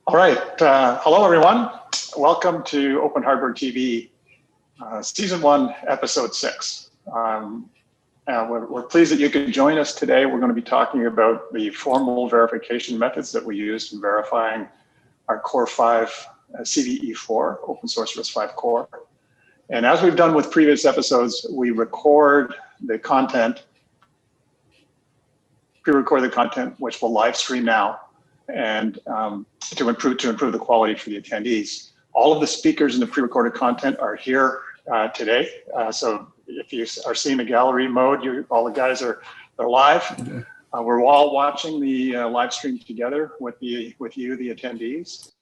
All right. Hello, everyone. Welcome to Open Hardware TV, Season 1, Episode 6. We're pleased that you can join us today. We're going to be talking about the formal verification methods that we used in verifying our CORE-V CVE4, open source RISC-V core. And as we've done with previous episodes, we record the content, pre-record the content, which we'll live stream now, and to improve the quality for the attendees. All of the speakers in the pre-recorded content are here today. So if you are seeing the gallery mode, all the guys are live. We're all watching the live stream together with you, the attendees.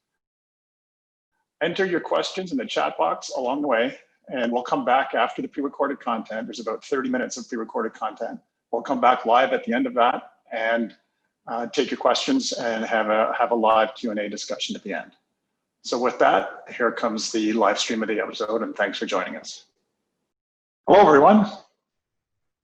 Enter your questions in the chat box along the way, and we'll come back after the pre-recorded content. There's about 30 minutes of pre-recorded content. We'll come back live at the end of that and take your questions and have a live Q&A discussion at the end. So with that, here comes the live stream of the episode, and thanks for joining us. Hello, everyone.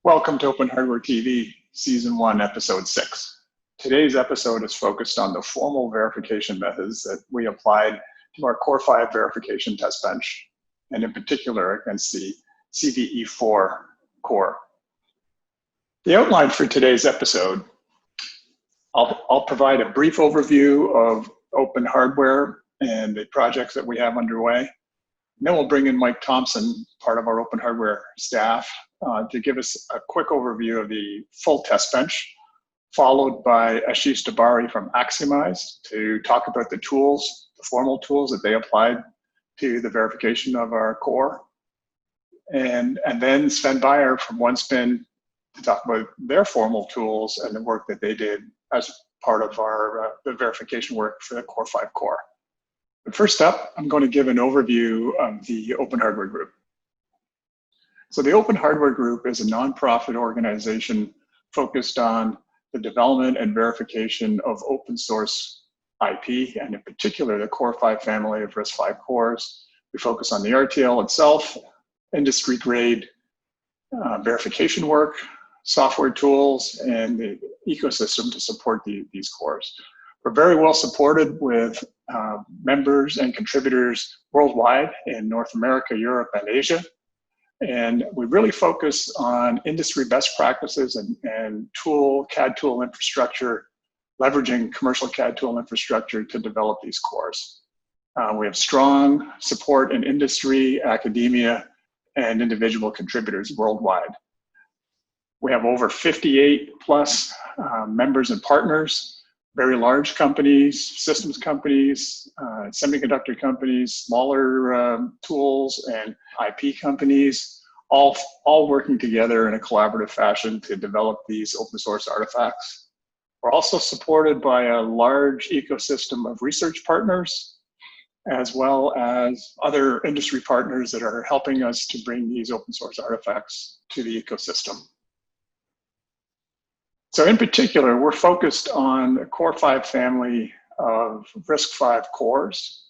Welcome to Open Hardware TV, Season 1, Episode 6. Today's episode is focused on the formal verification methods that we applied to our CORE-V verification test bench, and in particular against the CVE4 core. The outline for today's episode: I'll provide a brief overview of open hardware and the projects that we have underway. And then we'll bring in Mike Thompson, part of our open hardware staff, to give us a quick overview of the full test bench, followed by Ashish Dabari from Axiomized to talk about the tools, the formal tools that they applied to the verification of our core. And then Sven Beyer from OneSpin to talk about their formal tools and the work that they did as part of our the verification work for the CORE-V core. But first up, I'm going to give an overview of the Open Hardware Group. So the Open Hardware Group is a nonprofit organization focused on the development and verification of open source IP, and in particular, the CORE-V family of RISC-V cores. We focus on the RTL itself, industry-grade verification work, software tools, and the ecosystem to support these cores. We're very well supported with members and contributors worldwide in North America, Europe, and Asia. And we really focus on industry best practices and CAD tool infrastructure, leveraging commercial CAD tool infrastructure to develop these cores. We have strong support in industry, academia, and individual contributors worldwide. We have over 58 plus members and partners, very large companies, systems companies, semiconductor companies, smaller tools and IP companies, all working together in a collaborative fashion to develop these open source artifacts. We're also supported by a large ecosystem of research partners, as well as other industry partners that are helping us to bring these open source artifacts to the ecosystem. So in particular, we're focused on the CORE-V family of RISC-V cores.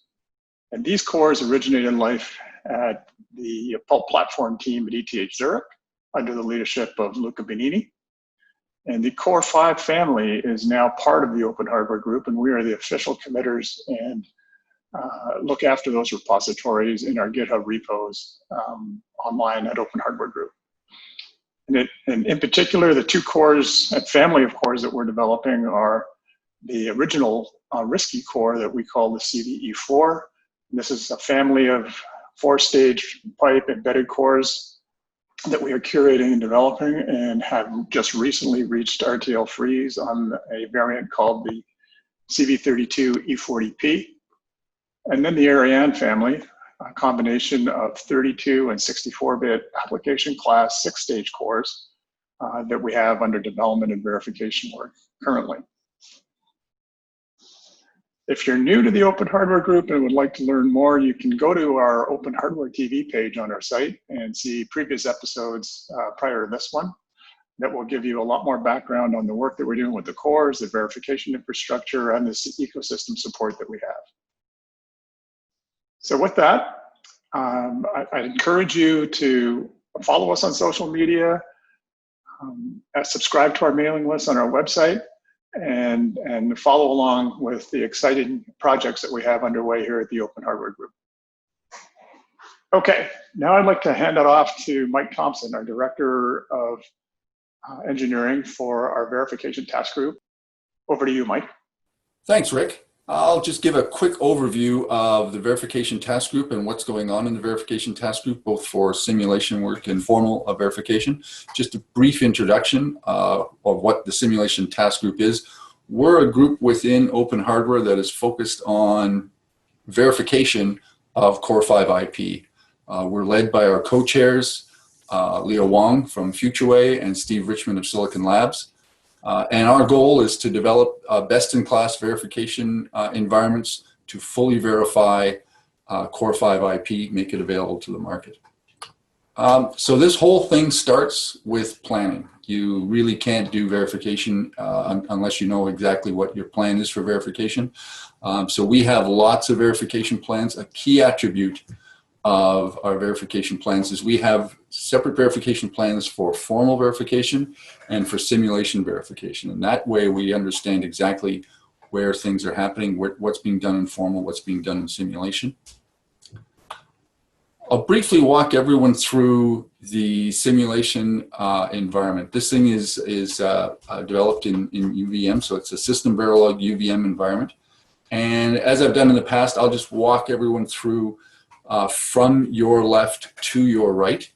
And these cores originated in life at the Pulp Platform team at ETH Zurich under the leadership of Luca Benini. And the CORE-V family is now part of the Open Hardware Group, and we are the official committers and look after those repositories in our GitHub repos online at Open Hardware Group. And in particular, the two cores and family of cores that we're developing are the original RISC-V core that we call the CVE4. And this is a family of 4-stage pipe embedded cores that we are curating and developing, and have just recently reached RTL freeze on a variant called the CV32E40P. And then the Ariane family, a combination of 32 and 64-bit application class 6-stage cores that we have under development and verification work currently. If you're new to the Open Hardware Group and would like to learn more, you can go to our Open Hardware TV page on our site and see previous episodes prior to this one. That will give you a lot more background on the work that we're doing with the cores, the verification infrastructure, and this ecosystem support that we have. So with that, I encourage you to follow us on social media, subscribe to our mailing list on our website, and follow along with the exciting projects that we have underway here at the Open Hardware Group. Okay, now I'd like to hand it off to Mike Thompson, our Director of Engineering for our Verification Task Group. Over to you, Mike. Thanks, Rick. I'll just give a quick overview of the Verification Task Group and what's going on in the Verification Task Group, both for simulation work and formal verification. Just a brief introduction of what the Simulation Task Group is. We're a group within Open Hardware that is focused on verification of CORE-V IP. We're led by our co-chairs, Leo Wong from FutureWay and Steve Richmond of Silicon Labs. And our goal is to develop best-in-class verification environments to fully verify CORE-V IP, make it available to the market. So this whole thing starts with planning. You really can't do verification unless you know exactly what your plan is for verification. So we have lots of verification plans. A key attribute of our verification plans is we have separate verification plans for formal verification and for simulation verification. And that way we understand exactly where things are happening, what's being done in formal, what's being done in simulation. I'll briefly walk everyone through the simulation environment. This thing is developed in UVM, so it's a system Verilog UVM environment. And as I've done in the past, I'll just walk everyone through from your left to your right.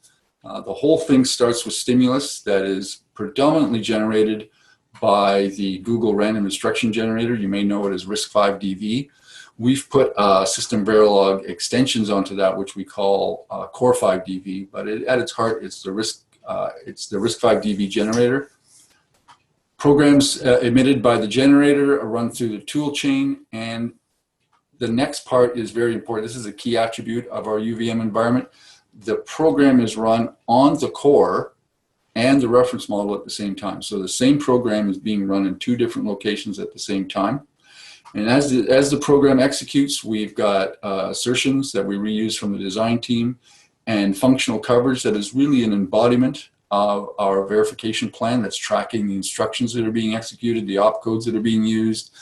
The whole thing starts with stimulus that is predominantly generated by the Google Random Instruction Generator. You may know it as RISC-V. We've put system Verilog extensions onto that, which we call CORE-V, but at its heart, it's the RISC-V generator. Programs emitted by the generator are run through the tool chain, and the next part is very important. This is a key attribute of our UVM environment. The program is run on the core and the reference model at the same time. So the same program is being run in two different locations at the same time. And as the program executes, we've got assertions that we reuse from the design team and functional coverage that is really an embodiment of our verification plan that's tracking the instructions that are being executed, the opcodes that are being used,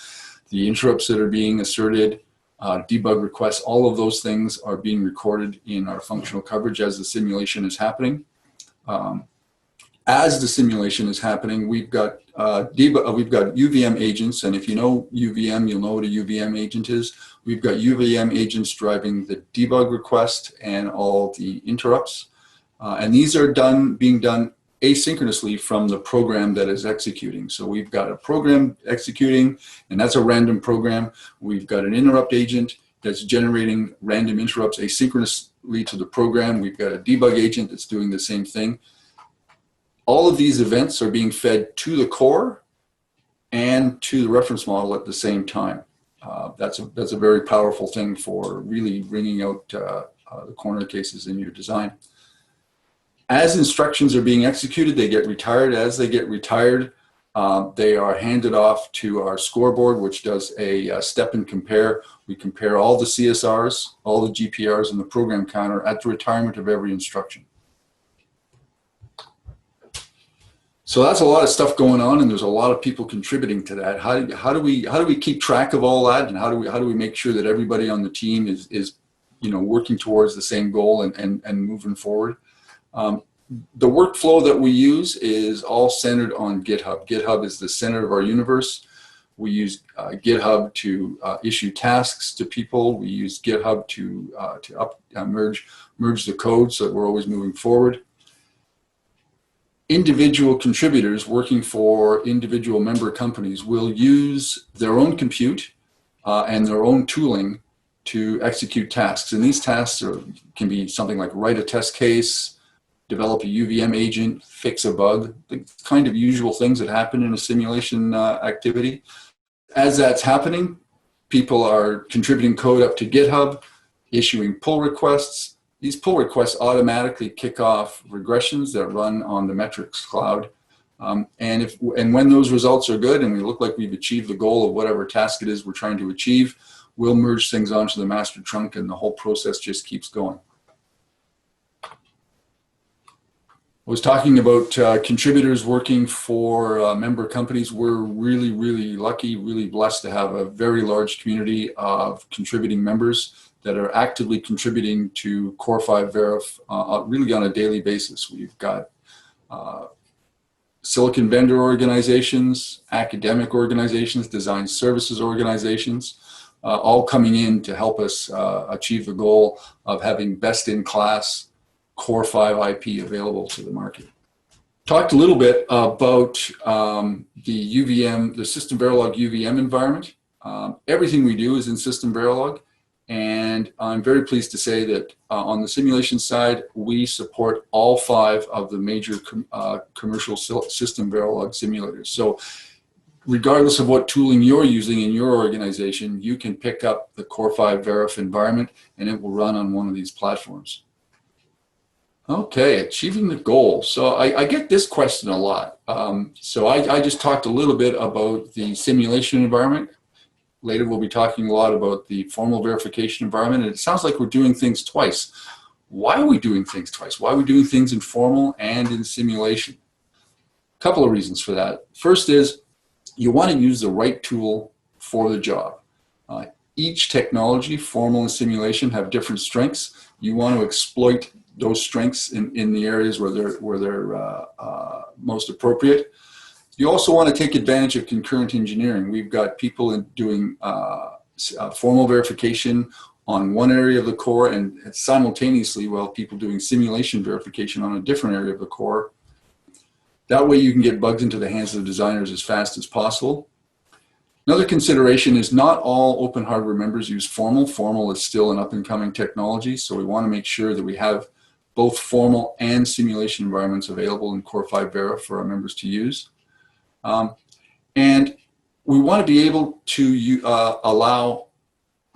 the interrupts that are being asserted, debug requests. All of those things are being recorded in our functional coverage as the simulation is happening. As the simulation is happening, we've got UVM agents, and if you know UVM, you'll know what a UVM agent is. We've got UVM agents driving the debug request and all the interrupts, and these are being done asynchronously from the program that is executing. So we've got a program executing, and that's a random program. We've got an interrupt agent that's generating random interrupts asynchronously to the program. We've got a debug agent that's doing the same thing. All of these events are being fed to the core and to the reference model at the same time. That's a very powerful thing for really bringing out the corner cases in your design. As instructions are being executed, they get retired. As they get retired, they are handed off to our scoreboard, which does a step and compare. We compare all the CSRs, all the GPRs, and the program counter at the retirement of every instruction. So that's a lot of stuff going on, and there's a lot of people contributing to that. How do we keep track of all that, and how do we make sure that everybody on the team is working towards the same goal and moving forward? The workflow that we use is all centered on GitHub. GitHub is the center of our universe. We use GitHub to issue tasks to people. We use GitHub to merge the code so that we're always moving forward. Individual contributors working for individual member companies will use their own compute and their own tooling to execute tasks. And these tasks can be something like write a test case, develop a UVM agent, fix a bug, the kind of usual things that happen in a simulation activity. As that's happening, people are contributing code up to GitHub, issuing pull requests. These pull requests automatically kick off regressions that run on the metrics cloud. And when those results are good and we look like we've achieved the goal of whatever task it is we're trying to achieve, we'll merge things onto the master trunk, and the whole process just keeps going. I was talking about contributors working for member companies. We're really, really lucky, really blessed to have a very large community of contributing members that are actively contributing to CORE-V Verif really on a daily basis. We've got silicon vendor organizations, academic organizations, design services organizations, all coming in to help us achieve the goal of having best-in-class CORE-V IP available to the market. Talked a little bit about the UVM, the System Verilog UVM environment. Everything we do is in System Verilog, and I'm very pleased to say that on the simulation side, we support all 5 of the major commercial System Verilog simulators. So regardless of what tooling you're using in your organization, you can pick up the CORE-V Verif environment and it will run on one of these platforms. Okay, achieving the goal. So I get this question a lot. So I just talked a little bit about the simulation environment. Later we'll be talking a lot about the formal verification environment, and it sounds like we're doing things twice. Why are we doing things twice? Why are we doing things in formal and in simulation? A couple of reasons for that. First is you want to use the right tool for the job. Each technology, formal and simulation, have different strengths. You want to exploit those strengths in the areas where they're most appropriate. You also want to take advantage of concurrent engineering. We've got people doing formal verification on one area of the core, and simultaneously, well, people doing simulation verification on a different area of the core. That way you can get bugs into the hands of the designers as fast as possible. Another consideration is not all open hardware members use formal. Formal is still an up-and-coming technology, so we want to make sure that we have both formal and simulation environments available in CORE-V Verif for our members to use. And we want to be able to allow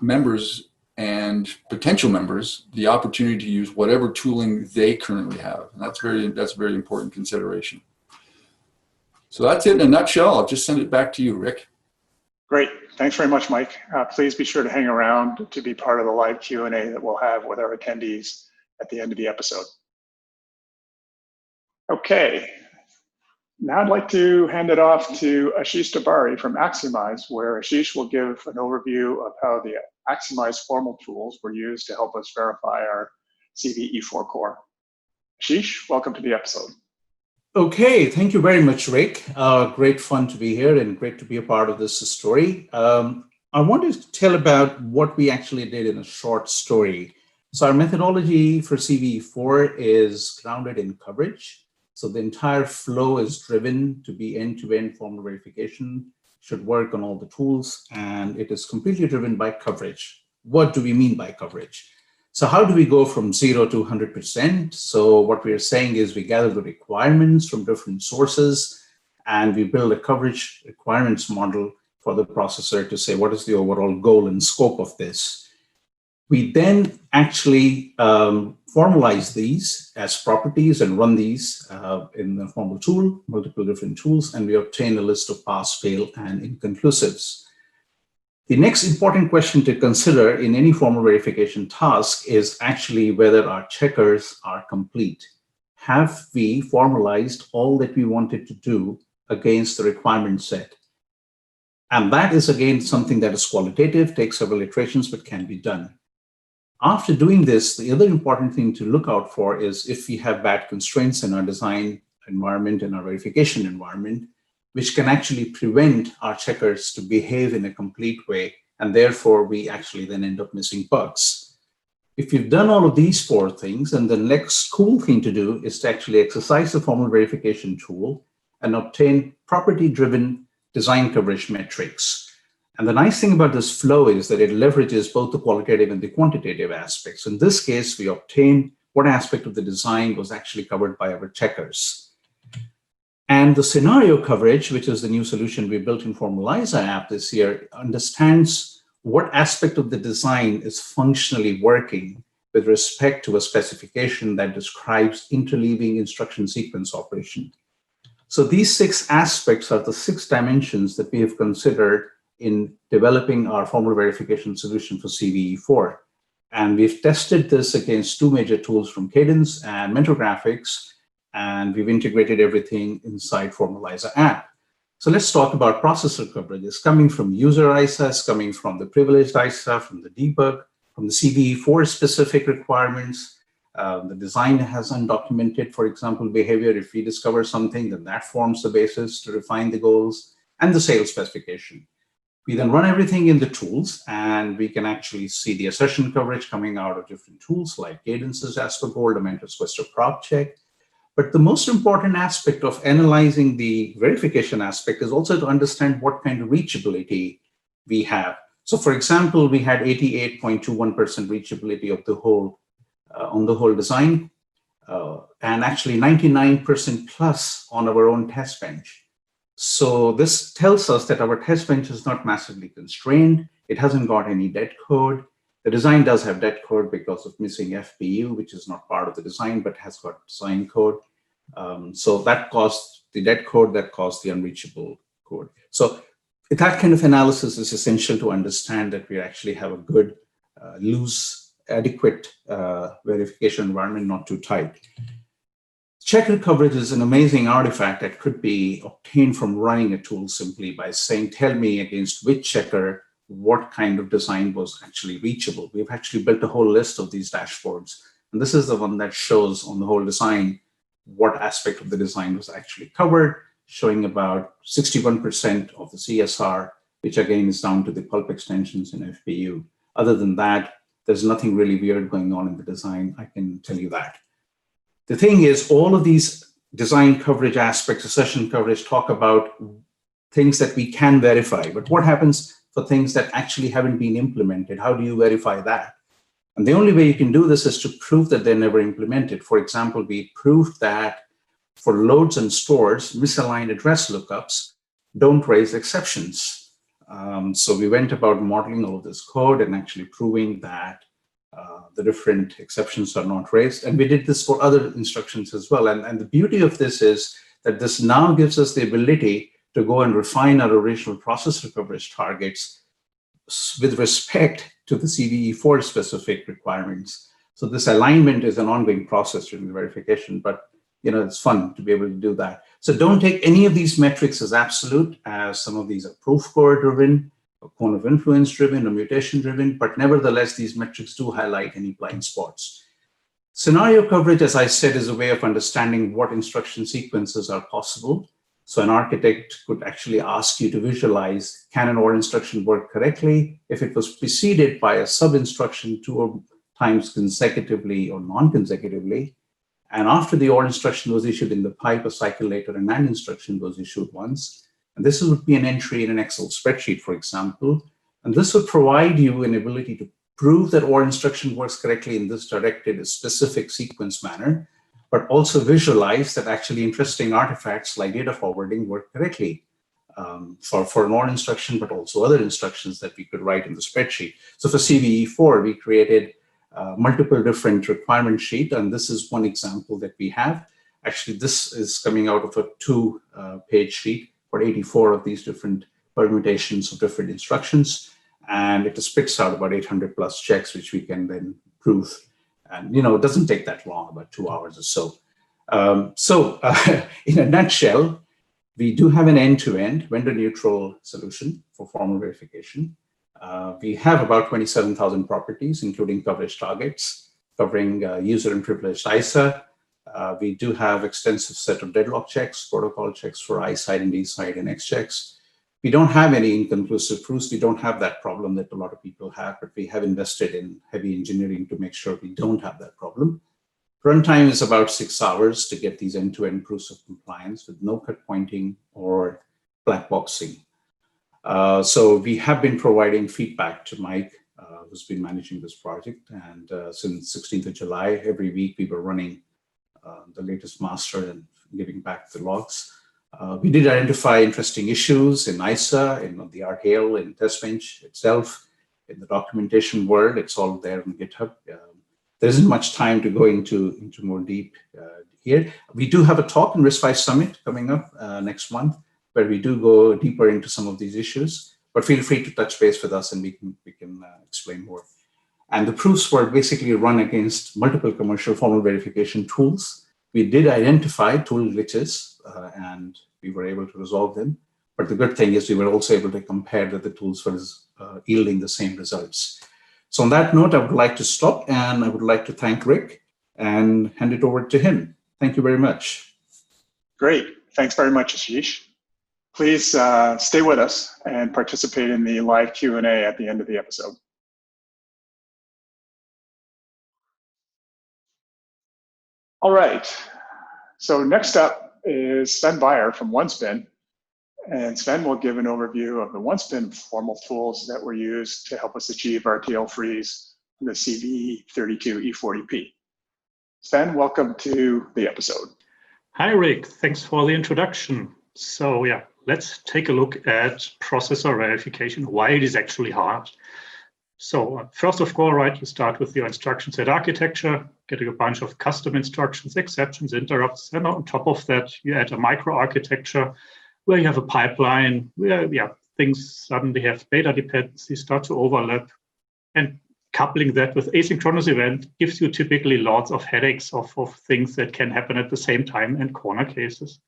members and potential members the opportunity to use whatever tooling they currently have. And that's a very important consideration. So that's it in a nutshell. I'll just send it back to you, Rick. Great. Thanks very much, Mike. Please be sure to hang around to be part of the live Q&A that we'll have with our attendees at the end of the episode. Okay. Now I'd like to hand it off to Ashish Tabari from Aximize, where Ashish will give an overview of how the Aximize formal tools were used to help us verify our CVE4 core. Ashish, welcome to the episode. Okay, thank you very much, Rick. Great fun to be here and great to be a part of this story. I wanted to tell about what we actually did in a short story. So our methodology for CVE4 is grounded in coverage. So the entire flow is driven to be end-to-end formal verification, should work on all the tools, and it is completely driven by coverage. What do we mean by coverage? So how do we go from 0 to 100%? So what we are saying is we gather the requirements from different sources, and we build a coverage requirements model for the processor to say, what is the overall goal and scope of this? We then actually formalize these as properties and run these in the formal tool, multiple different tools, and we obtain a list of pass, fail, and inconclusives. The next important question to consider in any formal verification task is actually whether our checkers are complete. Have we formalized all that we wanted to do against the requirement set? And that is, again, something that is qualitative, takes several iterations, but can be done. After doing this, the other important thing to look out for is if we have bad constraints in our design environment and our verification environment, which can actually prevent our checkers to behave in a complete way, and therefore we actually then end up missing bugs. If you've done all of these 4 things, and the next cool thing to do is to actually exercise the formal verification tool and obtain property-driven design coverage metrics. And the nice thing about this flow is that it leverages both the qualitative and the quantitative aspects. In this case, we obtain what aspect of the design was actually covered by our checkers. And the scenario coverage, which is the new solution we built in Formaliza app this year, understands what aspect of the design is functionally working with respect to a specification that describes interleaving instruction sequence operation. So these 6 aspects are the 6 dimensions that we have considered in developing our formal verification solution for CVE4. And we've tested this against 2 major tools from Cadence and Mentor Graphics, and we've integrated everything inside Formalizer app. So let's talk about processor coverage. It's coming from user ISA, it's coming from the privileged ISA, from the debug, from the CVE4 specific requirements. The design has undocumented, for example, behavior. If we discover something, then that forms the basis to refine the goals, and the sales specification. We then run everything in the tools, and we can actually see the assertion coverage coming out of different tools like Cadence's AsperGold, Amentor's Quester prop check. But the most important aspect of analyzing the verification aspect is also to understand what kind of reachability we have. So for example, we had 88.21% reachability of the whole, on the whole design, and actually 99% plus on our own test bench. So this tells us that our test bench is not massively constrained. It hasn't got any dead code. The design does have dead code because of missing FPU, which is not part of the design, but has got design code. So that caused the dead code, that caused the unreachable code. So that kind of analysis is essential to understand that we actually have a good, loose, adequate verification environment, not too tight. Checker coverage is an amazing artifact that could be obtained from running a tool simply by saying, tell me against which checker, what kind of design was actually reachable. We've actually built a whole list of these dashboards. And this is the one that shows on the whole design what aspect of the design was actually covered, showing about 61% of the CSR, which again is down to the pulp extensions in FPU. Other than that, there's nothing really weird going on in the design, I can tell you that. The thing is, all of these design coverage aspects, assertion coverage, talk about things that we can verify. But what happens for things that actually haven't been implemented? How do you verify that? And the only way you can do this is to prove that they're never implemented. For example, we proved that for loads and stores, misaligned address lookups don't raise exceptions. So we went about modeling all of this code and actually proving that the different exceptions are not raised. And we did this for other instructions as well. And the beauty of this is that this now gives us the ability to go and refine our original processor coverage targets with respect to the CVE4 specific requirements. So this alignment is an ongoing process during the verification, but it's fun to be able to do that. So don't take any of these metrics as absolute, as some of these are proof core driven, or cone of influence driven, or mutation driven, but nevertheless, these metrics do highlight any blind spots. Scenario coverage, as I said, is a way of understanding what instruction sequences are possible. So an architect could actually ask you to visualize, can an OR instruction work correctly if it was preceded by a sub-instruction 2 times consecutively or non-consecutively, and after the OR instruction was issued in the pipe, a cycle later, an AND instruction was issued once. And this would be an entry in an Excel spreadsheet, for example. And this would provide you an ability to prove that OR instruction works correctly in this directed specific sequence manner, but also visualize that actually interesting artifacts like data forwarding work correctly for an OR instruction, but also other instructions that we could write in the spreadsheet. So for CVE4, we created multiple different requirement sheet, and this is one example that we have. Actually, this is coming out of a 2-page sheet for 84 of these different permutations of different instructions, and it spits out about 800 plus checks, which we can then prove. And it doesn't take that long, about 2 hours or so. In a nutshell, we do have an end-to-end vendor-neutral solution for formal verification. We have about 27,000 properties, including coverage targets, covering user and privileged ISA. We do have extensive set of deadlock checks, protocol checks for I-side and D-side and X checks. We don't have any inconclusive proofs. We don't have that problem that a lot of people have, but we have invested in heavy engineering to make sure we don't have that problem. Runtime is about 6 hours to get these end-to-end proofs of compliance with no cut pointing or black boxing. So we have been providing feedback to Mike, who's been managing this project. And since 16th of July, every week we were running the latest master and giving back the logs. We did identify interesting issues in ISA, in the RTL, in TestBench itself, in the documentation world. It's all there on GitHub. There isn't much time to go into more deep here. We do have a talk in RISC-V Summit coming up next month, where we do go deeper into some of these issues. But feel free to touch base with us, and we can explain more. And the proofs were basically run against multiple commercial formal verification tools. We did identify tool glitches, and we were able to resolve them. But the good thing is we were also able to compare that the tools were yielding the same results. So on that note, I would like to stop, and I would like to thank Rick and hand it over to him. Thank you very much. Great. Thanks very much, Ashish. Please stay with us and participate in the live Q&A at the end of the episode. All right. So next up is Sven Beyer from OneSpin. And Sven will give an overview of the OneSpin formal tools that were used to help us achieve RTL freeze in the CVE32E40P. Sven, welcome to the episode. Hi, Rick. Thanks for the introduction. So yeah, let's take a look at processor verification, why it is actually hard. So first of all, right, you start with your instruction set architecture, getting a bunch of custom instructions, exceptions, interrupts, and on top of that, you add a microarchitecture where you have a pipeline where things suddenly have data dependencies start to overlap, and coupling that with asynchronous event gives you typically lots of headaches of things that can happen at the same time and corner cases.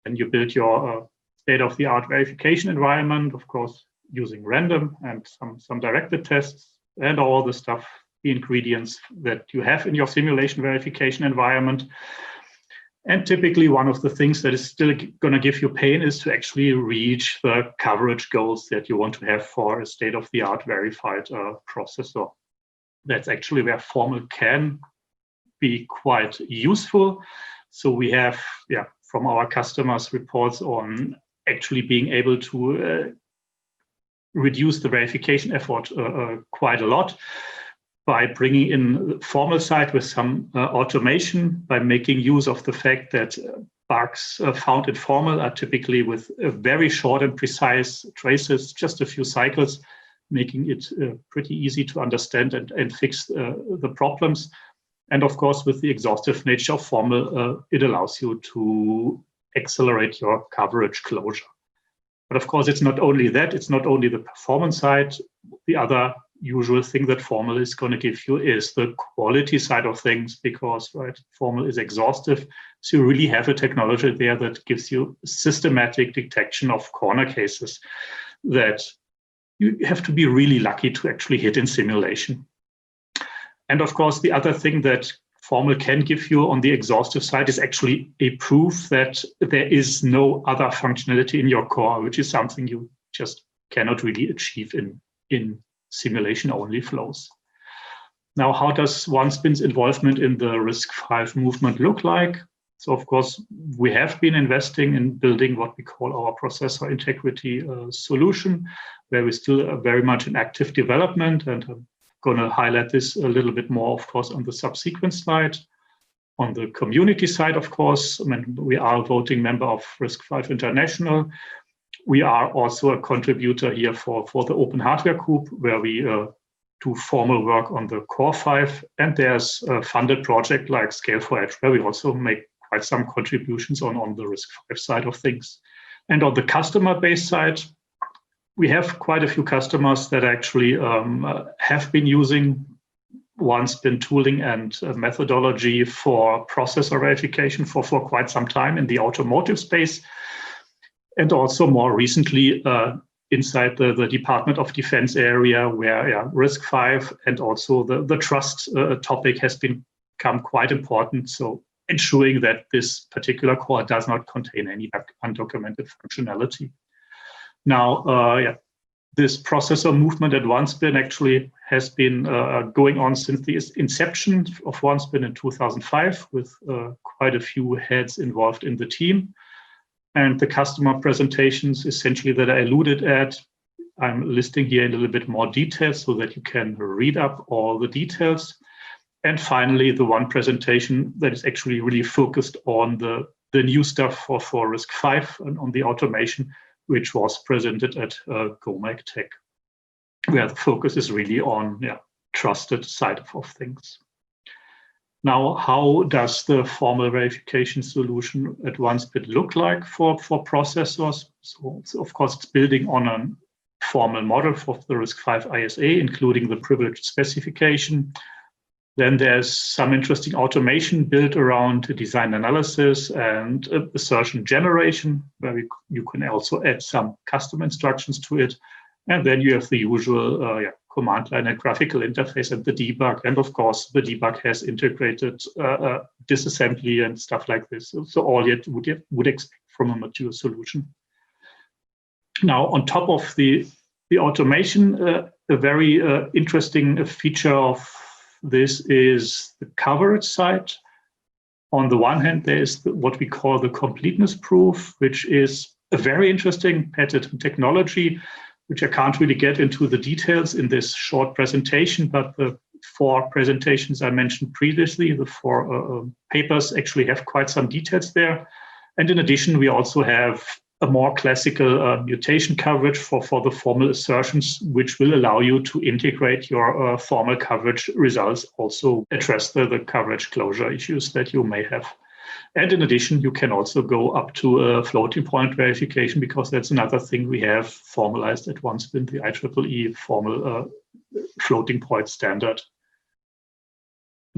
And you build your state-of-the-art verification environment, of course, using random and some directed tests and all the stuff, the ingredients that you have in your simulation verification environment. And typically one of the things that is still going to give you pain is to actually reach the coverage goals that you want to have for a state-of-the-art verified processor. That's actually where formal can be quite useful. So we have, from our customers reports on actually being able to reduce the verification effort quite a lot by bringing in the formal side with some automation, by making use of the fact that bugs found in formal are typically with very short and precise traces, just a few cycles, making it pretty easy to understand and fix the problems. And of course, with the exhaustive nature of formal, it allows you to accelerate your coverage closure. But of course, it's not only that, it's not only the performance side. The other usual thing that formal is going to give you is the quality side of things, because formal is exhaustive. So you really have a technology there that gives you systematic detection of corner cases that you have to be really lucky to actually hit in simulation. And of course, the other thing that formal can give you on the exhaustive side is actually a proof that there is no other functionality in your core, which is something you just cannot really achieve in simulation-only flows. Now, how does OneSpin's involvement in the RISC-V movement look like? So, of course, we have been investing in building what we call our processor integrity solution, where we're still very much in active development, and I'm going to highlight this a little bit more, of course, on the subsequent slide. On the community side, of course, we are a voting member of RISC-V International. We are also a contributor here for the Open Hardware Group, where we do formal work on the CORE-V, and there's a funded project like Scale4Edge, where we also make quite some contributions on the RISC-V side of things. And on the customer base side, we have quite a few customers that actually have been using OneSpin tooling and methodology for processor verification for quite some time in the automotive space. And also more recently inside the Department of Defense area, where RISC-V and also the trust topic has become quite important. So ensuring that this particular core does not contain any undocumented functionality. Now, this processor movement at OneSpin actually has been going on since the inception of OneSpin in 2005, with quite a few heads involved in the team. And the customer presentations essentially that I alluded at, I'm listing here in a little bit more detail so that you can read up all the details. And finally, the one presentation that is actually really focused on the new stuff for RISC-V and on the automation, which was presented at GOMAC Tech, where the focus is really on trusted side of things. Now, how does the formal verification solution at OneSpin look like for processors? So of course, it's building on a formal model for the RISC-V ISA, including the privileged specification. Then there's some interesting automation built around design analysis and assertion generation, where you can also add some custom instructions to it. And then you have the usual command line and graphical interface and the debug. And of course, the debug has integrated disassembly and stuff like this. So all you would expect from a mature solution. Now, on top of the automation, a very interesting feature of this is the coverage side. On the one hand, there is what we call the completeness proof, which is a very interesting patented technology, which I can't really get into the details in this short presentation, but the 4 presentations I mentioned previously, the 4 papers actually have quite some details there. And in addition, we also have a more classical mutation coverage for the formal assertions, which will allow you to integrate your formal coverage results, also address the coverage closure issues that you may have. And in addition, you can also go up to a floating point verification, because that's another thing we have formalized at once in the IEEE formal floating point standard.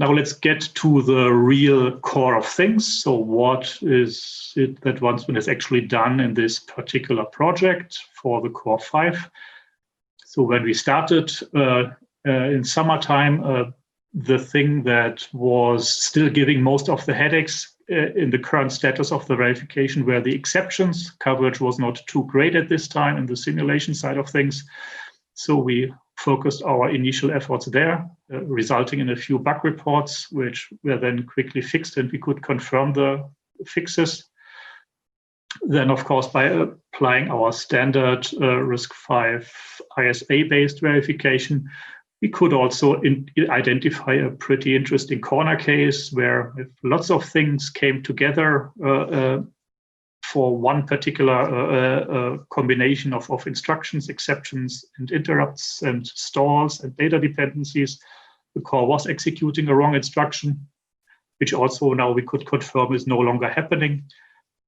Now let's get to the real core of things. So what is it that OneSpin has actually done in this particular project for the CORE-V? So when we started in summertime, the thing that was still giving most of the headaches in the current status of the verification were the exceptions. Coverage was not too great at this time in the simulation side of things. So we focused our initial efforts there, resulting in a few bug reports, which were then quickly fixed, and we could confirm the fixes. Then, of course, by applying our standard RISC-V ISA-based verification, we could also identify a pretty interesting corner case where lots of things came together for one particular combination of instructions, exceptions, and interrupts, and stalls, and data dependencies. The core was executing a wrong instruction, which also now we could confirm is no longer happening.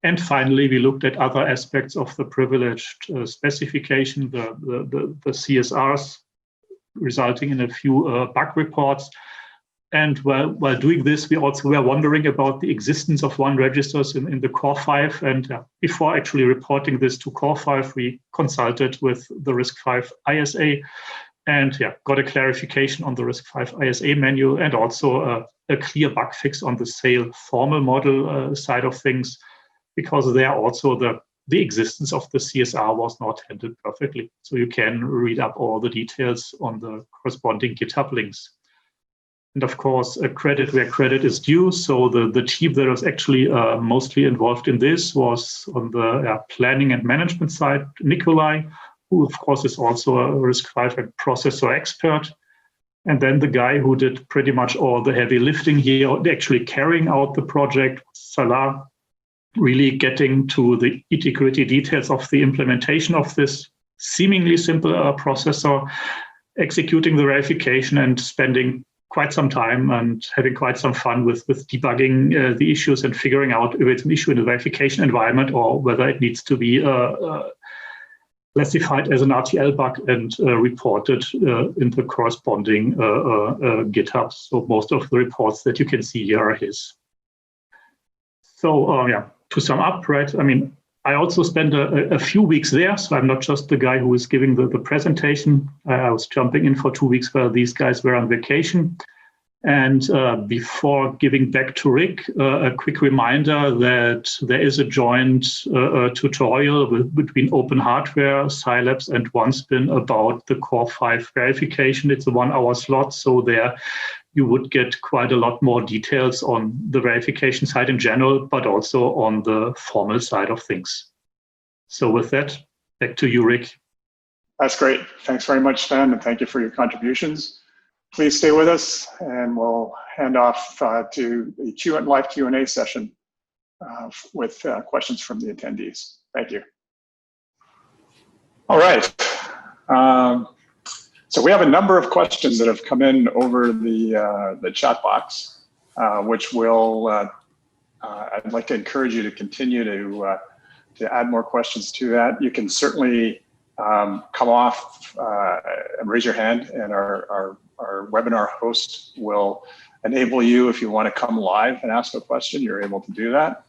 And finally, we looked at other aspects of the privileged specification, the CSRs, resulting in a few bug reports. And while doing this, we also were wondering about the existence of one registers in the CORE-V. And before actually reporting this to CORE-V, we consulted with the RISC-V ISA and got a clarification on the RISC-V ISA manual, and also a clear bug fix on the SAIL formal model side of things, because there also the existence of the CSR was not handled perfectly. So you can read up all the details on the corresponding GitHub links. And of course, credit where credit is due. So the team that was actually mostly involved in this was on the planning and management side, Nikolai, who of course is also a RISC-V and processor expert. And then the guy who did pretty much all the heavy lifting here, actually carrying out the project, Salah, really getting to the nitty-gritty details of the implementation of this seemingly simple processor, executing the verification and spending quite some time and having quite some fun with debugging the issues and figuring out if it's an issue in the verification environment or whether it needs to be classified as an RTL bug and reported in the corresponding GitHub. So most of the reports that you can see here are his. So to sum up, right, I mean, I also spent a few weeks there, so I'm not just the guy who is giving the presentation. I was jumping in for 2 weeks while these guys were on vacation. And before giving back to Rick, a quick reminder that there is a joint tutorial between Open Hardware, Scilabs, and OneSpin about the CORE-V verification. It's a 1-hour slot, so there you would get quite a lot more details on the verification side in general, but also on the formal side of things. So with that, back to you, Rick. That's great. Thanks very much, Sven, and thank you for your contributions. Please stay with us, and we'll hand off to the live Q&A session with questions from the attendees. Thank you. All right. So we have a number of questions that have come in over the chat box, which will, I'd like to encourage you to continue to add more questions to that. You can certainly come off and raise your hand, and our our webinar host will enable you, if you want to come live and ask a question, you're able to do that.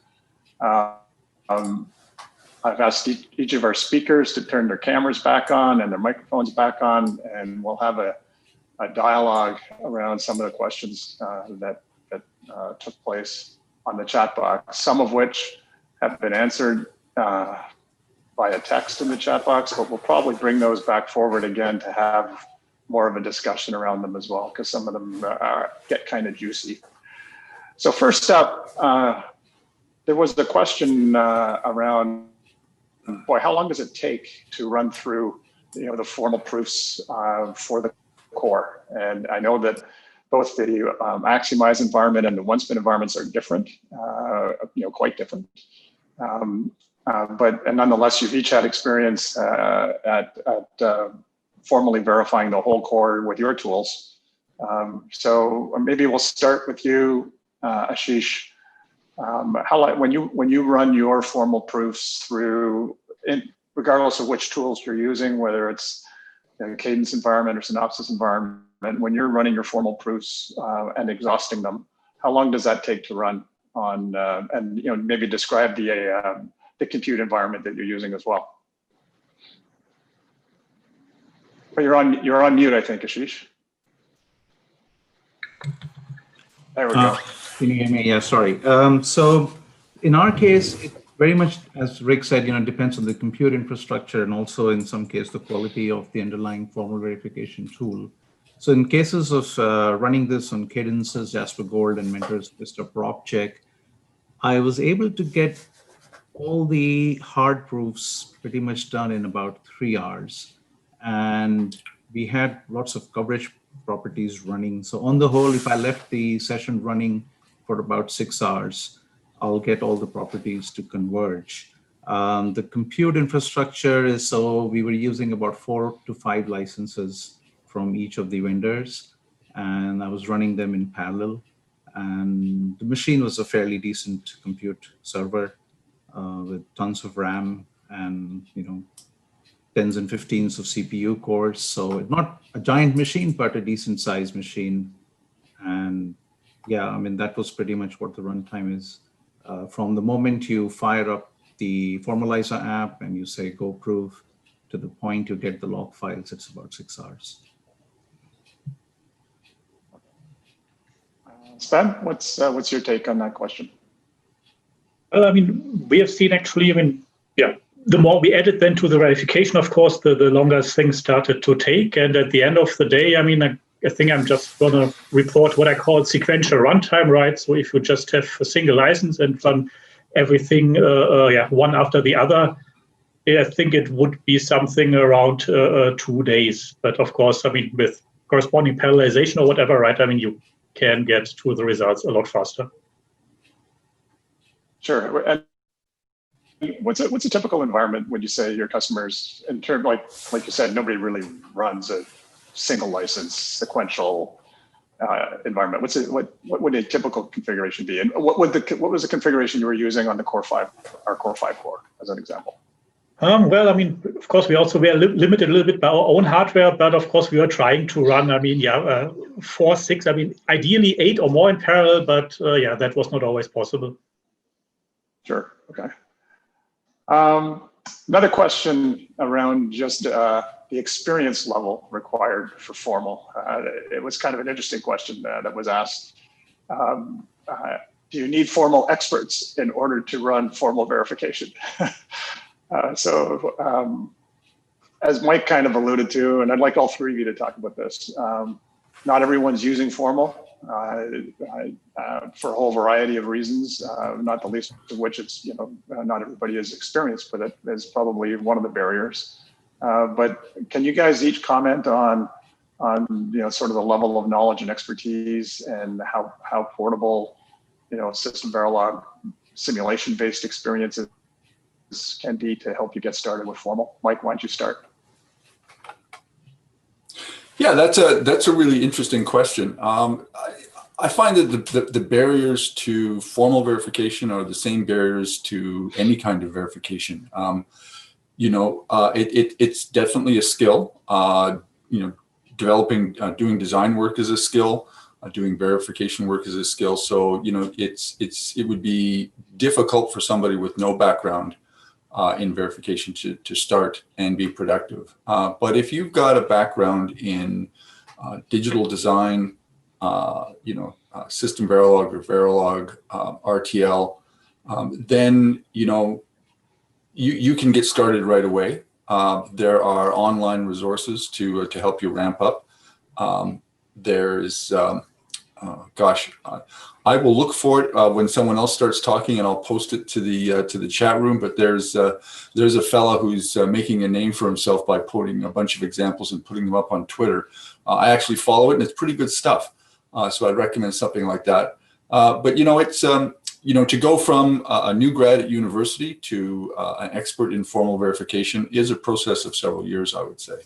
I've asked each of our speakers to turn their cameras back on and their microphones back on, and we'll have a dialogue around some of the questions that took place on the chat box, some of which have been answered via text in the chat box, but we'll probably bring those back forward again to have more of a discussion around them as well, because some of them get kind of juicy. So first up, there was the question around, boy, how long does it take to run through, the formal proofs for the core? And I know that both the axiomized environment and the one-spin environments are different, quite different. But nonetheless, you've each had experience at formally verifying the whole core with your tools. So maybe we'll start with you, Ashish. When you run your formal proofs through, regardless of which tools you're using, whether it's a cadence environment or synopsis environment, when you're running your formal proofs and exhausting them, how long does that take to run on? And maybe describe the compute environment that you're using as well. But you're on mute, I think, Ashish. There we go. Can you hear me? Yeah, sorry. So in our case, it very much, as Rick said, depends on the compute infrastructure and also in some case the quality of the underlying formal verification tool. So in cases of running this on Cadence's Jasper Gold and Mentor's Vista Prop Check, I was able to get all the hard proofs pretty much done in about 3 hours. And we had lots of coverage properties running. So on the whole, if I left the session running for about 6 hours, I'll get all the properties to converge. The compute infrastructure is, so we were using about 4 to 5 licenses from each of the vendors, and I was running them in parallel. And the machine was a fairly decent compute server with tons of RAM and 10s and 15s of CPU cores. So not a giant machine, but a decent sized machine. And yeah, I mean, that was pretty much what the runtime is. From the moment you fire up the Formalizer app and you say go proof to the point you get the log files, it's about 6 hours. Sven, what's your take on that question? Well, I mean, we have seen actually, the more we added then to the verification, of course, the longer things started to take. And at the end of the day, I think I'm just going to report what I call sequential runtime, right? So if you just have a single license and run everything, one after the other, I think it would be something around 2 days. But of course, with corresponding parallelization or whatever, right? You can get to the results a lot faster. Sure. And what's a typical environment when you say your customers, in terms like you said, nobody really runs a single license sequential environment? What would a typical configuration be, and what was the configuration you were using on the our CORE-V core as an example? Well, of course, we were limited a little bit by our own hardware, but of course we were trying to run, 4, 6, ideally 8 or more in parallel, but that was not always possible. Sure. Okay. Another question around just the experience level required for formal. It was kind of an interesting question that was asked. Do you need formal experts in order to run formal verification? As Mike kind of alluded to, and I'd like all three of you to talk about this, not everyone's using formal for a whole variety of reasons, not the least of which it's, not everybody is experienced with it is probably one of the barriers. But can you guys each comment on sort of the level of knowledge and expertise and how portable, system Verilog simulation-based experiences can be to help you get started with formal? Mike, why don't you start? Yeah, that's a really interesting question. I find that the barriers to formal verification are the same barriers to any kind of verification. It's definitely a skill. developing, doing design work is a skill. Doing verification work is a skill. So, you know, it would be difficult for somebody with no background in verification to start and be productive. But if you've got a background in digital design, you know, system Verilog or Verilog, RTL, then, you know, you can get started right away. There are online resources to help you ramp up. There's I will look for it when someone else starts talking, and I'll post it to the chat room. But there's a fella who's making a name for himself by putting a bunch of examples and putting them up on Twitter. I actually follow it, and it's pretty good stuff. So I'd recommend something like that. But you know, it's you know, to go from a new grad at university to an expert in formal verification is a process of several years, I would say.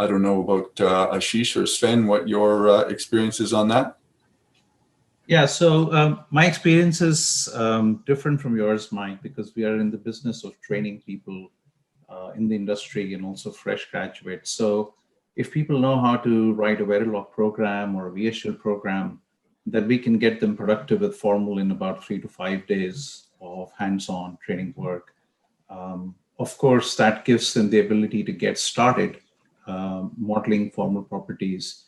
I don't know about Ashish or Sven, what your experience is on that. Yeah, so my experience is different from yours, Mike, because we are in the business of training people in the industry and also fresh graduates. So if people know how to write a Verilog program or a VHDL program, then we can get them productive with formal in about 3 to 5 days of hands-on training work. Of course, that gives them the ability to get started modeling formal properties,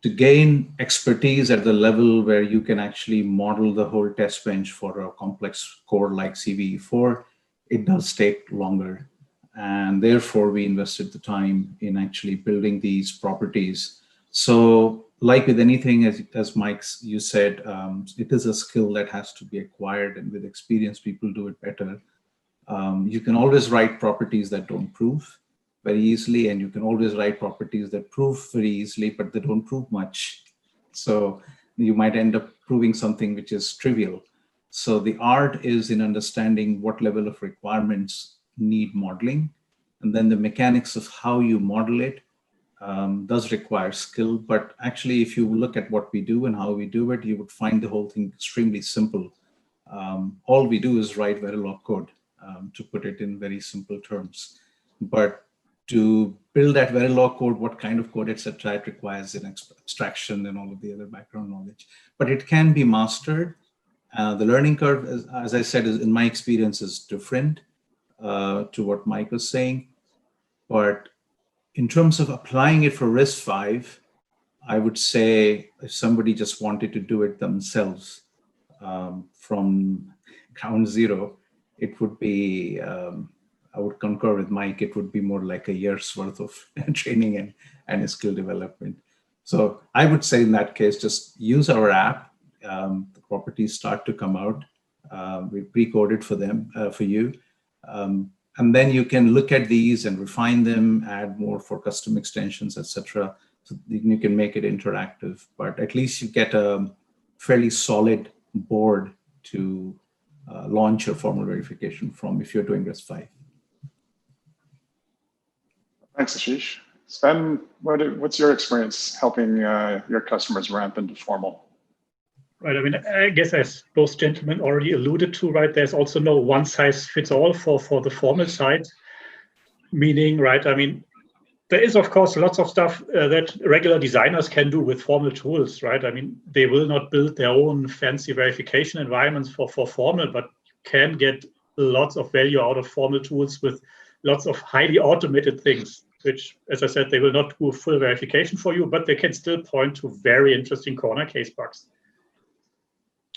to gain expertise at the level where you can actually model the whole test bench for a complex core like CVE4. It does take longer, and therefore we invested the time in actually building these properties. So like with anything, as Mike, you said, it is a skill that has to be acquired, and with experience, people do it better. You can always write properties that don't prove very easily, and you can always write properties that prove very easily, but they don't prove much. So you might end up proving something which is trivial. So the art is in understanding what level of requirements need modeling, and then the mechanics of how you model it does require skill. But actually, if you look at what we do and how we do it, you would find the whole thing extremely simple. All we do is write Verilog code, to put it in very simple terms. But to build that Verilog code, what kind of code, etc., it requires an abstraction and all of the other background knowledge. But it can be mastered. The learning curve, as I said, in my experience, is different to what Mike was saying. But in terms of applying it for RISC-V, I would say if somebody just wanted to do it themselves from ground zero, it would be, I would concur with Mike, it would be more like a year's worth of training and skill development. So I would say in that case, just use our app. The properties start to come out. We pre-coded for them, for you. And then you can look at these and refine them, add more for custom extensions, etc. So you can make it interactive, but at least you get a fairly solid board to launch your formal verification from if you're doing RISC-V. Thanks, Ashish. Sven, what's your experience helping your customers ramp into formal? Right. I mean, I guess as both gentlemen already alluded to, right, there's also no one size fits all for the formal side. Meaning, right, I mean, there is, of course, lots of stuff that regular designers can do with formal tools, right? I mean, they will not build their own fancy verification environments for formal, but can get lots of value out of formal tools with lots of highly automated things, which, as I said, they will not do full verification for you, but they can still point to very interesting corner case bugs.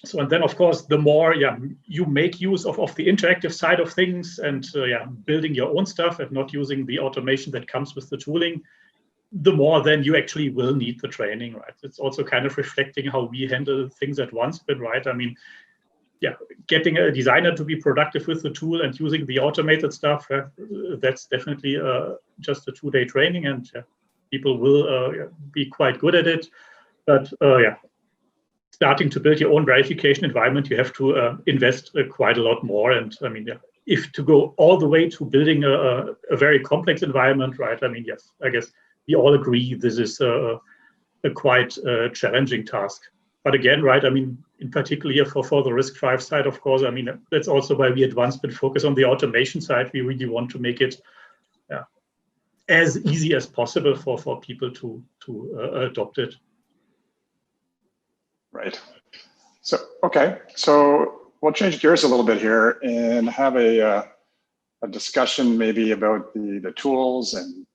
So, and then, of course, the more you make use of the interactive side of things and building your own stuff and not using the automation that comes with the tooling, the more then you actually will need the training, right? It's also kind of reflecting how we handle things at OneSpin, right? I mean, getting a designer to be productive with the tool and using the automated stuff, that's definitely just a 2-day training, and people will be quite good at it. But starting to build your own verification environment, you have to invest quite a lot more. And I mean, if to go all the way to building a very complex environment, right? I mean, yes, I guess we all agree this is a quite challenging task. But again, right, I mean, in particular here for the RISC-V side, of course, I mean, that's also why we at OneSpin focus on the automation side. We really want to make it as easy as possible for people to adopt it. Right. So, okay. So we'll change gears a little bit here and have a discussion maybe about the tools and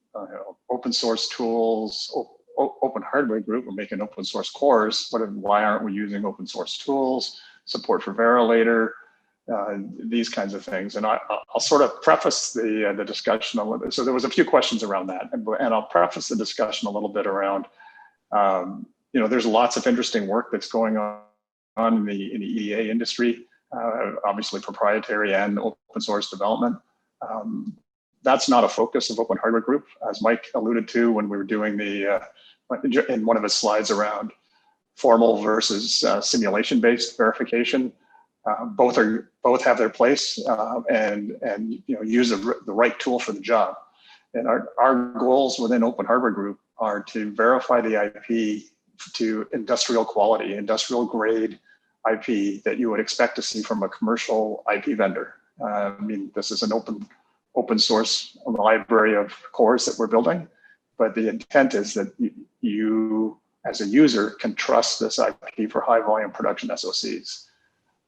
open source tools, open hardware group. We're making open source cores. Why aren't we using open source tools? Support for Verilator, these kinds of things. And I'll sort of preface the discussion a little bit. So there was a few questions around that, and I'll preface the discussion a little bit around, there's lots of interesting work that's going on in the EDA industry, obviously proprietary and open source development. That's not a focus of Open Hardware Group, as Mike alluded to when we were doing in one of his slides around formal versus simulation-based verification. Both have their place and use the right tool for the job. And our goals within Open Hardware Group are to verify the IP to industrial quality, industrial grade IP that you would expect to see from a commercial IP vendor. This is an open source library of cores that we're building, but the intent is that you as a user can trust this IP for high volume production SoCs.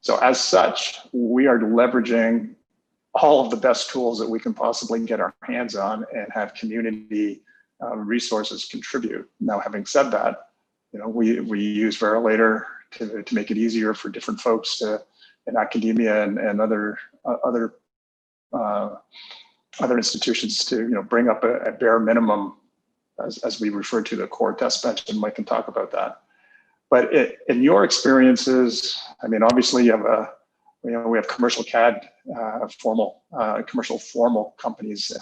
So as such, we are leveraging all of the best tools that we can possibly get our hands on and have community resources contribute. Now, having said that, we use Verilator to make it easier for different folks in academia and other institutions to bring up a bare minimum, as we refer to the core test bench, and Mike can talk about that. But in your experiences, obviously you have we have commercial CAD commercial formal companies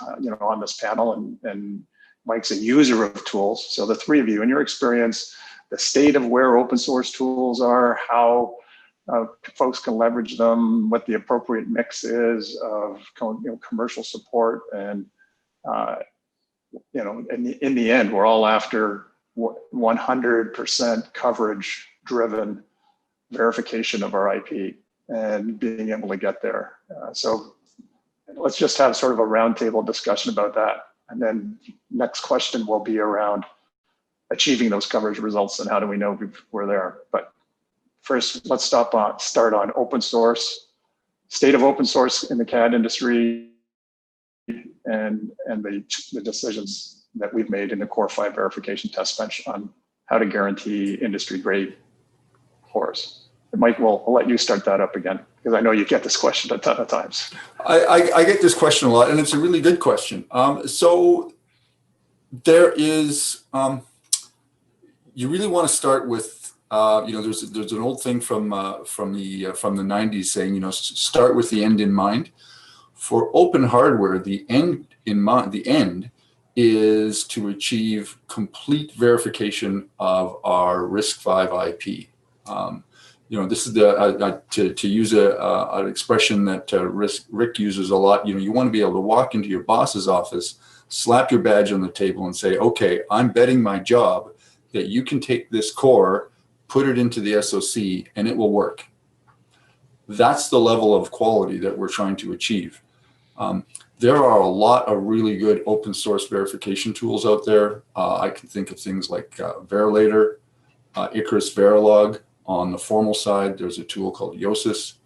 on this panel, and Mike's a user of tools. So the three of you, in your experience, the state of where open source tools are, how folks can leverage them, what the appropriate mix is of commercial support, and in the end, we're all after 100% coverage driven verification of our IP and being able to get there. So let's just have sort of a roundtable discussion about that. And then next question will be around achieving those coverage results and how do we know we're there. But first, let's start on open source, state of open source in the CAD industry, and the decisions that we've made in the CORE-V verification test bench on how to guarantee industry grade cores. And Mike, we'll let you start that up again, because I know you get this question a ton of times. I get this question a lot, and it's a really good question. So there is, you really want to start with, there's an old thing from the 90s saying, start with the end in mind. For open hardware, the end in mind, the end is to achieve complete verification of our RISC-V IP. This is to use an expression that Rick uses a lot. You want to be able to walk into your boss's office, slap your badge on the table, and say, "Okay, I'm betting my job that you can take this core, put it into the SoC, and it will work." That's the level of quality that we're trying to achieve. There are a lot of really good open source verification tools out there. I can think of things like Verilator, Icarus Verilog. On the formal side, there's a tool called Yosis.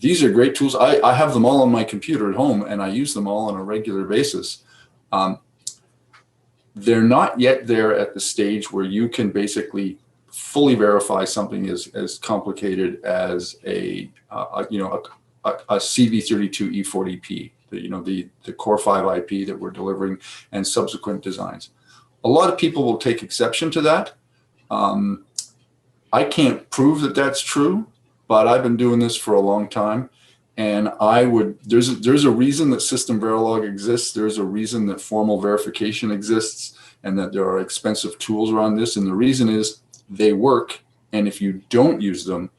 These are great tools. I have them all on my computer at home, and I use them all on a regular basis. They're not yet there at the stage where you can basically fully verify something as complicated as a CV32E40P, the CORE-V IP that we're delivering, and subsequent designs. A lot of people will take exception to that. I can't prove that that's true, but I've been doing this for a long time, and there's a reason that System Verilog exists. There's a reason that formal verification exists, and that there are expensive tools around this. And the reason is they work, and if you don't use them,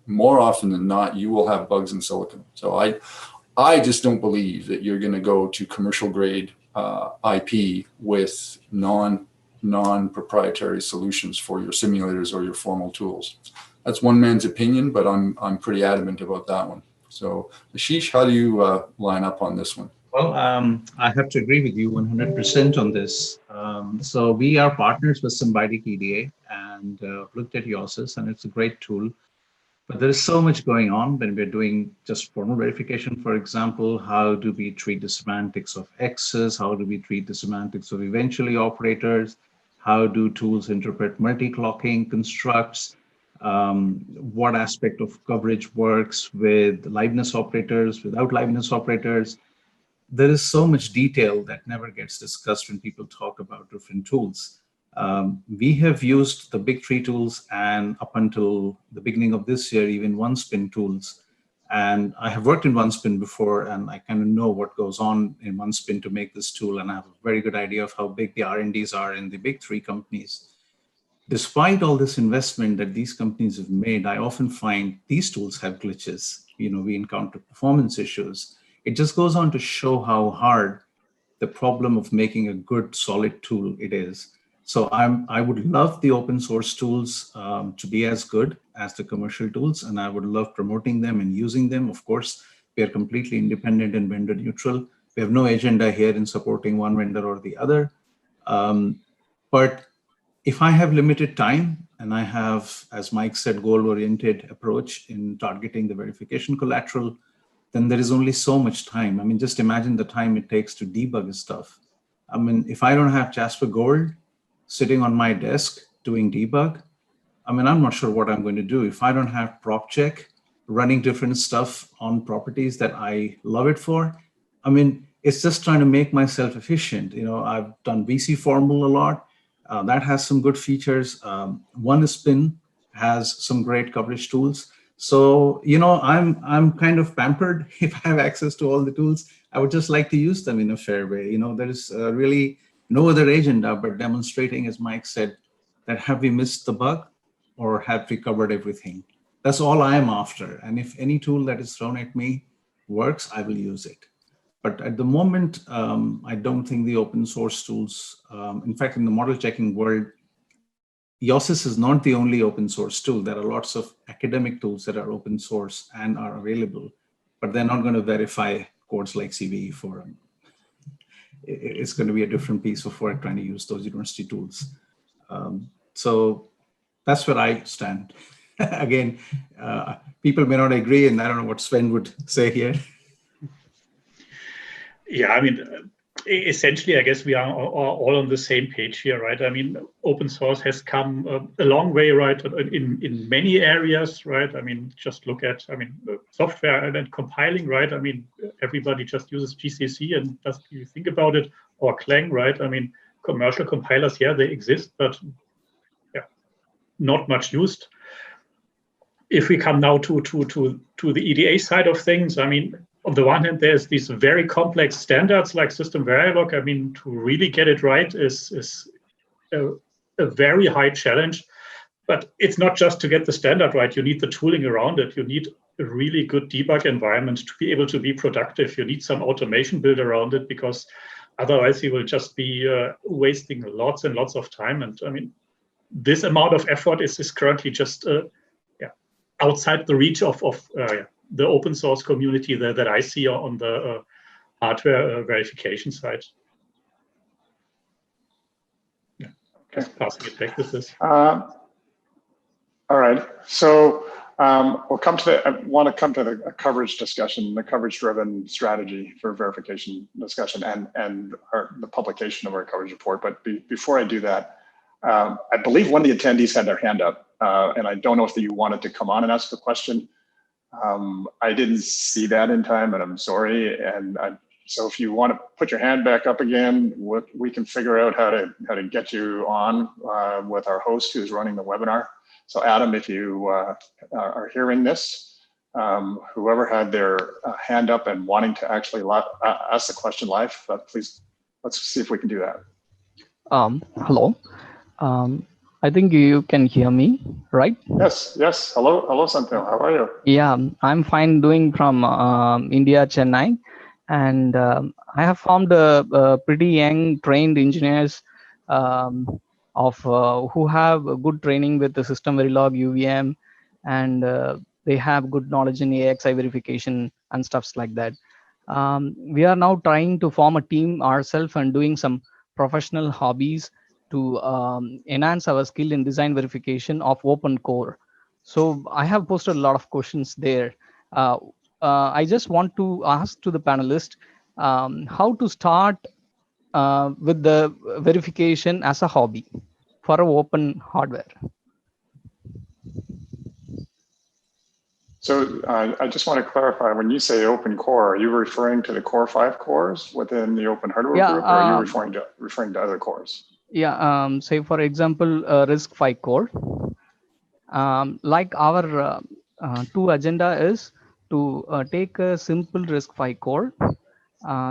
more often than not, you will have bugs in silicon. So I just don't believe that you're going to go to commercial grade IP with non-proprietary solutions for your simulators or your formal tools. That's one man's opinion, but I'm pretty adamant about that one. So Ashish, how do you line up on this one? Well, I have to agree with you 100% on this. So we are partners with Symbiotic EDA and looked at YOSIS, and it's a great tool. But there is so much going on when we're doing just formal verification. For example, how do we treat the semantics of X's? How do we treat the semantics of eventually operators? How do tools interpret multi-clocking constructs? What aspect of coverage works with liveness operators, without liveness operators? There is so much detail that never gets discussed when people talk about different tools. We have used the big three tools, and up until the beginning of this year, even OneSpin tools. And I have worked in OneSpin before, and I kind of know what goes on in OneSpin to make this tool, and I have a very good idea of how big the R&Ds are in the big three companies. Despite all this investment that these companies have made, I often find these tools have glitches. We encounter performance issues. It just goes on to show how hard the problem of making a good, solid tool it is. So I would love the open source tools to be as good as the commercial tools, and I would love promoting them and using them. Of course, we are completely independent and vendor neutral. We have no agenda here in supporting one vendor or the other. But if I have limited time and I have, as Mike said, goal-oriented approach in targeting the verification collateral, then there is only so much time. I mean, just imagine the time it takes to debug stuff. I mean, if I don't have Jasper Gold sitting on my desk doing debug, I mean, I'm not sure what I'm going to do. If I don't have prop check running different stuff on properties that I love it for, I mean, it's just trying to make myself efficient. I've done VC Formal a lot. That has some good features. OneSpin has some great coverage tools. So, I'm kind of pampered. If I have access to all the tools, I would just like to use them in a fair way. There is really no other agenda but demonstrating, as Mike said, that have we missed the bug or have we covered everything? That's all I am after. And if any tool that is thrown at me works, I will use it. But at the moment, I don't think the open source tools, in fact, in the model checking world, YOSIS is not the only open source tool. There are lots of academic tools that are open source and are available, but they're not going to verify codes like CVE4. It's going to be a different piece of work trying to use those university tools. So that's where I stand. Again, people may not agree, and I don't know what Sven would say here. Yeah, I mean, essentially, I guess we are all on the same page here, right? I mean, open source has come a long way, right, in many areas, right? I mean, just look at, software and compiling, right? I mean, everybody just uses GCC and doesn't really think about it, or Clang, right? I mean, commercial compilers, yeah, they exist, but yeah, not much used. If we come now to the EDA side of things, I mean, on the one hand, there's these very complex standards like System Verilog. I mean, to really get it right is a very high challenge. But it's not just to get the standard right. You need the tooling around it. You need a really good debug environment to be able to be productive. You need some automation built around it, because otherwise you will just be wasting lots and lots of time. And I mean, this amount of effort is currently just outside the reach of the open source community that I see on the hardware verification side. Yeah, just passing it back with this. All right, so we'll come to I want to come to the coverage discussion, the coverage-driven strategy for verification discussion, and the publication of our coverage report. But before I do that, I believe one of the attendees had their hand up, and I don't know if you wanted to come on and ask a question. I didn't see that in time, and I'm sorry. And so if you want to put your hand back up again, we can figure out how to get you on with our host who's running the webinar. So Adam, if you are hearing this, whoever had their hand up and wanting to actually ask the question live, please, let's see if we can do that. Hello. I think you can hear me, right? Yes. Hello, Santil. How are you? Yeah, I'm fine. Doing from India, Chennai, and I have formed a pretty young trained engineers who have a good training with the System Verilog UVM, and they have good knowledge in AXI verification and stuffs like that. We are now trying to form a team ourselves and doing some professional hobbies to enhance our skill in design verification of open core. So I have posted a lot of questions there. uh, I just want to ask to the panelist how to start with the verification as a hobby for open hardware. So I just want to clarify, when you say open core, are you referring to the CORE-V cores within the open hardware Yeah, group, or are you referring to other cores? yeah. Say for example, RISC-V core. Like our two agenda is to take a simple RISC-V core,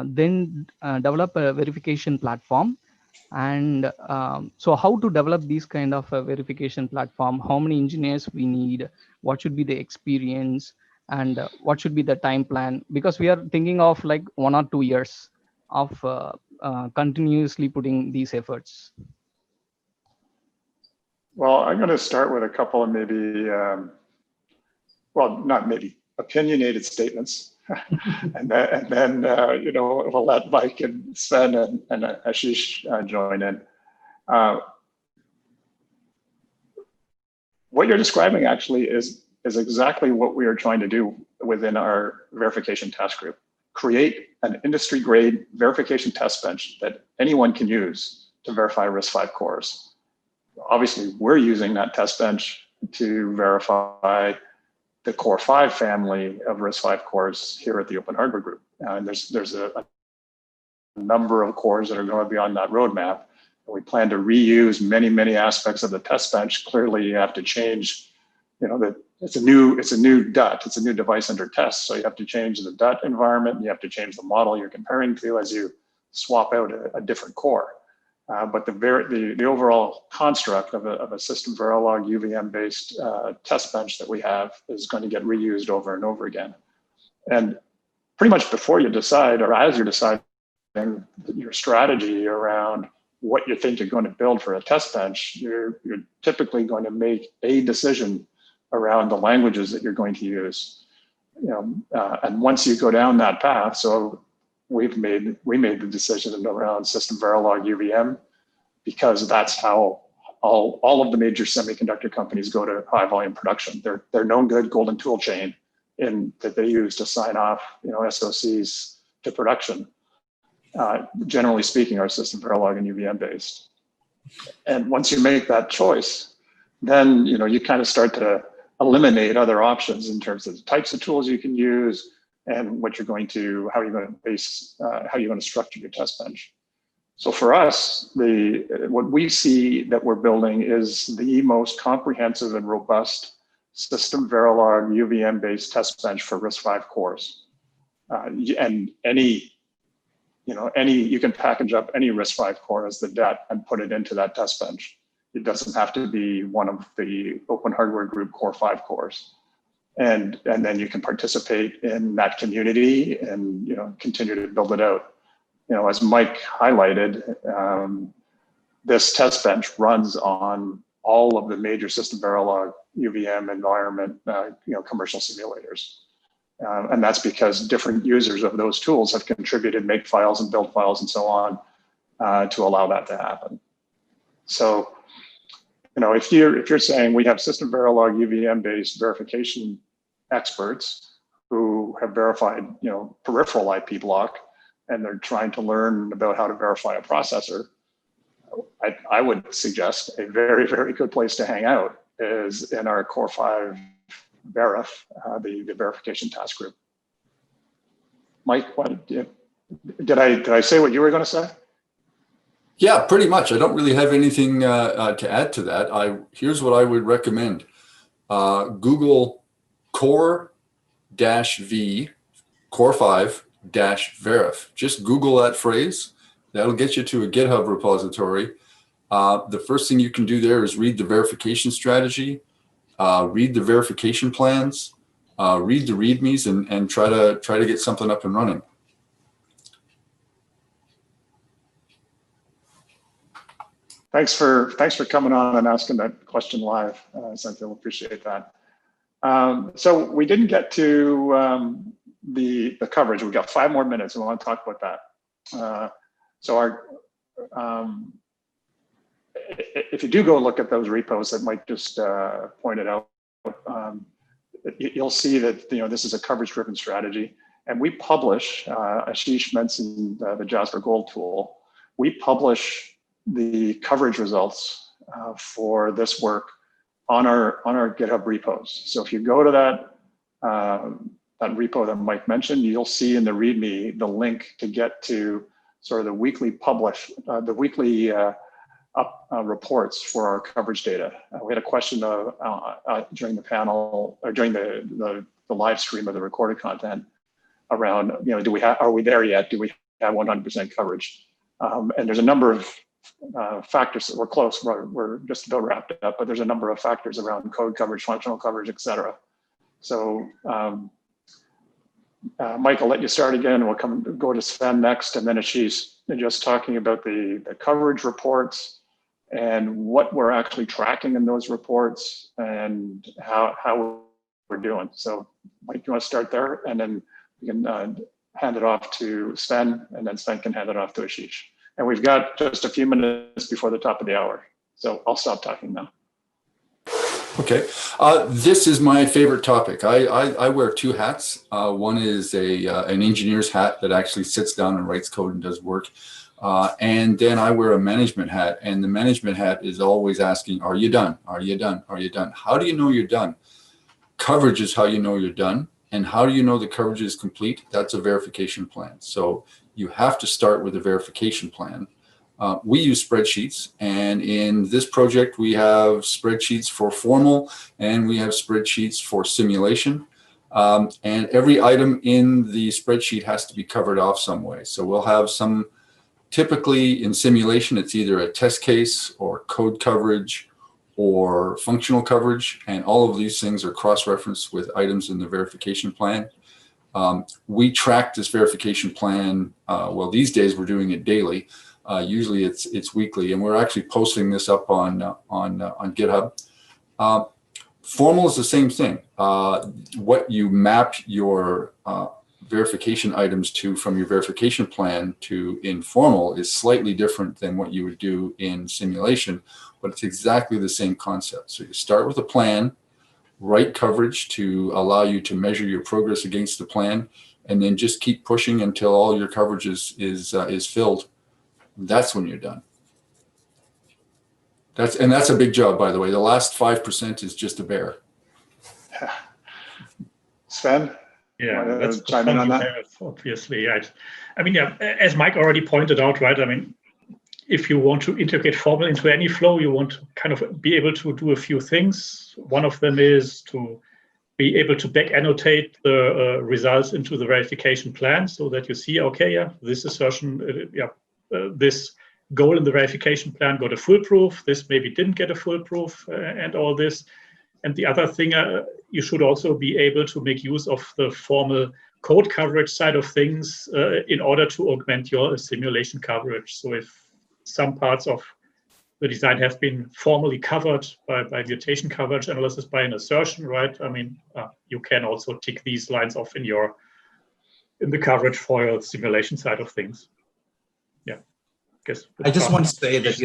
then develop a verification platform. And so how to develop these kind of a verification platform, how many engineers we need, what should be the experience, and what should be the time plan, because we are thinking of like 1 or 2 years of continuously putting these efforts. Well, I'm going to start with a couple of maybe, well, not maybe, opinionated statements. and then you know, we'll let Mike and Sven and Ashish join in. What you're describing actually is exactly what we are trying to do within our verification task group. Create an industry-grade verification test bench that anyone can use to verify RISC-V cores. Obviously, we're using that test bench to verify the CORE-V family of RISC-V cores here at the Open Hardware Group. And there's a number of cores that are going to be on that roadmap. We plan to reuse many aspects of the test bench. Clearly, you have to change, you know, that it's a new DUT, it's a new device under test. So you have to change the DUT environment, you have to change the model you're comparing to as you swap out a different core. But the overall construct of a system Verilog UVM-based test bench that we have is going to get reused over and over again. And pretty much before you decide, or as you're deciding your strategy around what you think you're going to build for a test bench, you're typically going to make a decision around the languages that you're going to use. You know, and once you go down that path, so we made the decision around system Verilog UVM, because that's how all of the major semiconductor companies go to high volume production. They're known good golden tool chain that they use to sign off, you know, SOCs to production. Generally speaking, our system Verilog and UVM based. And once you make that choice, then you know you kind of start to eliminate other options in terms of the types of tools you can use and what you're going to, how you're going to structure your test bench. So for us, what we see that we're building is the most comprehensive and robust system Verilog UVM based test bench for RISC-V cores. And you can package up any RISC-V core as the DUT and put it into that test bench. It doesn't have to be one of the Open Hardware Group CORE-V cores. And then you can participate in that community and, you know, continue to build it out. You know, as Mike highlighted, this test bench runs on all of the major system Verilog UVM environment, you know, commercial simulators. And that's because different users of those tools have contributed make files and build files and so on to allow that to happen. So, you know, if you're saying we have system Verilog UVM-based verification experts who have verified, you know, peripheral IP block, and they're trying to learn about how to verify a processor, I would suggest a very good place to hang out is in our CORE-V Verif, the verification task group. Mike, did I say what you were going to say? Yeah, pretty much. I don't really have anything to add to that. Here's what I would recommend. Google CORE-V, CORE-V-Verif. Just Google that phrase. That'll get you to a GitHub repository. The first thing you can do there is read the verification strategy, read the verification plans, read the READMEs, and try to get something up and running. Thanks for coming on and asking that question live, Cynthia. Appreciate that. So we didn't get to the coverage. We've got 5 more minutes, and we want to talk about that. So if you do go look at those repos that Mike just pointed out, you'll see that this is a coverage-driven strategy, and we publish. Ashish mentioned the Jasper Gold tool. We publish the coverage results for this work on our GitHub repos. So if you go to that repo that Mike mentioned, you'll see in the README the link to get to sort of the weekly reports for our coverage data. We had a question during the panel, or during the live stream of the recorded content around, are we there yet? Do we have 100% coverage? And there's a number of factors that we're close. We're just about wrapped up, but there's a number of factors around code coverage, functional coverage, et cetera. So Mike, I'll let you start again. We'll go to Sven next, and then Ashish, just talking about the coverage reports and what we're actually tracking in those reports and how we're doing. So Mike, you want to start there, and then we can hand it off to Sven, and then Sven can hand it off to Ashish. And we've got just a few minutes before the top of the hour. So I'll stop talking now. Okay, this is my favorite topic. I wear 2 hats. One is an engineer's hat that actually sits down and writes code and does work. And then I wear a management hat, and the management hat is always asking, are you done? Are you done? Are you done? How do you know you're done? Coverage is how you know you're done. And how do you know the coverage is complete? That's a verification plan. So you have to start with a verification plan. We use spreadsheets, and in this project, we have spreadsheets for formal, and we have spreadsheets for simulation. And every item in the spreadsheet has to be covered off some way. So we'll have some, typically in simulation, it's either a test case or code coverage or functional coverage, and all of these things are cross-referenced with items in the verification plan. We track this verification plan, well, these days we're doing it daily. Usually it's weekly, and we're actually posting this up on GitHub. Formal is the same thing. What you map your verification items to from your verification plan to informal is slightly different than what you would do in simulation, but it's exactly the same concept. So you start with a plan, write coverage to allow you to measure your progress against the plan, and then just keep pushing until all your coverage is filled. That's when you're done. That's a big job, by the way. The last 5% is just a bear. Sven? Yeah, that's chime in on that. Obviously, right. I mean, yeah, as Mike already pointed out, right? I mean, if you want to integrate formal into any flow, you want to kind of be able to do a few things. One of them is to be able to back annotate the results into the verification plan so that you see, okay, yeah, this assertion, this goal in the verification plan got a full proof, this maybe didn't get a full proof, and all this. And the other thing, you should also be able to make use of the formal code coverage side of things in order to augment your simulation coverage. So if some parts of the design have been formally covered by mutation coverage analysis by an assertion, right? I mean, you can also tick these lines off in the coverage for your simulation side of things. Yeah, I just want to say that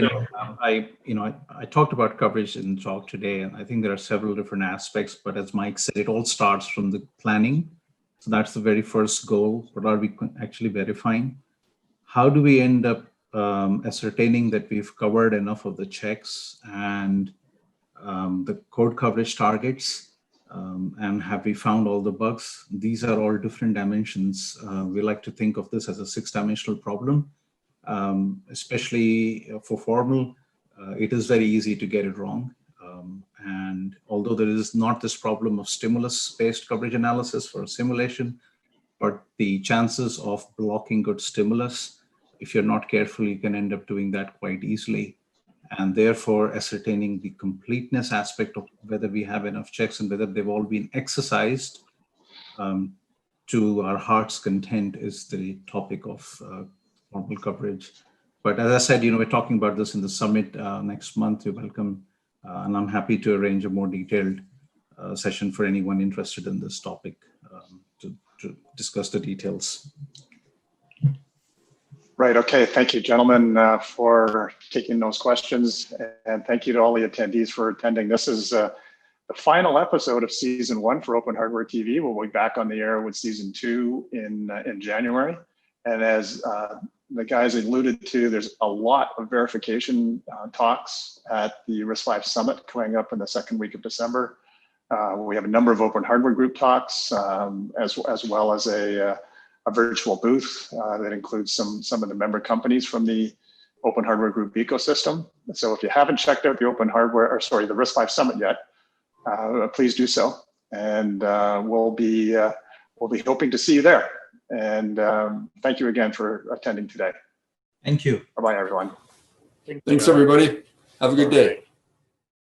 I talked about coverage in the talk today, and I think there are several different aspects. But as Mike said, it all starts from the planning. So that's the very first goal. What are we actually verifying? How do we end up ascertaining that we've covered enough of the checks and the code coverage targets, and have we found all the bugs? These are all different dimensions. We like to think of this as a 6-dimensional problem, especially for formal. It is very easy to get it wrong. And although there is not this problem of stimulus-based coverage analysis for simulation, but the chances of blocking good stimulus, if you're not careful, you can end up doing that quite easily. And therefore, ascertaining the completeness aspect of whether we have enough checks and whether they've all been exercised to our heart's content is the topic of formal coverage. But as I said, we're talking about this in the summit next month. You're welcome. And I'm happy to arrange a more detailed session for anyone interested in this topic to discuss the details. Right. Okay. Thank you, gentlemen, for taking those questions. And thank you to all the attendees for attending. This is the final episode of season 1 for Open Hardware TV. We'll be back on the air with season 2 in January. And as the guys alluded to, there's a lot of verification talks at the RISC-V Summit coming up in the second week of December. We have a number of Open Hardware Group talks, as well as a virtual booth that includes some of the member companies from the Open Hardware Group ecosystem. So if you haven't checked out the the RISC-V Summit yet, please do so. And we'll be hoping to see you there. And thank you again for attending today. Thank you. Bye-bye, everyone. Thanks, everybody. Have a good day.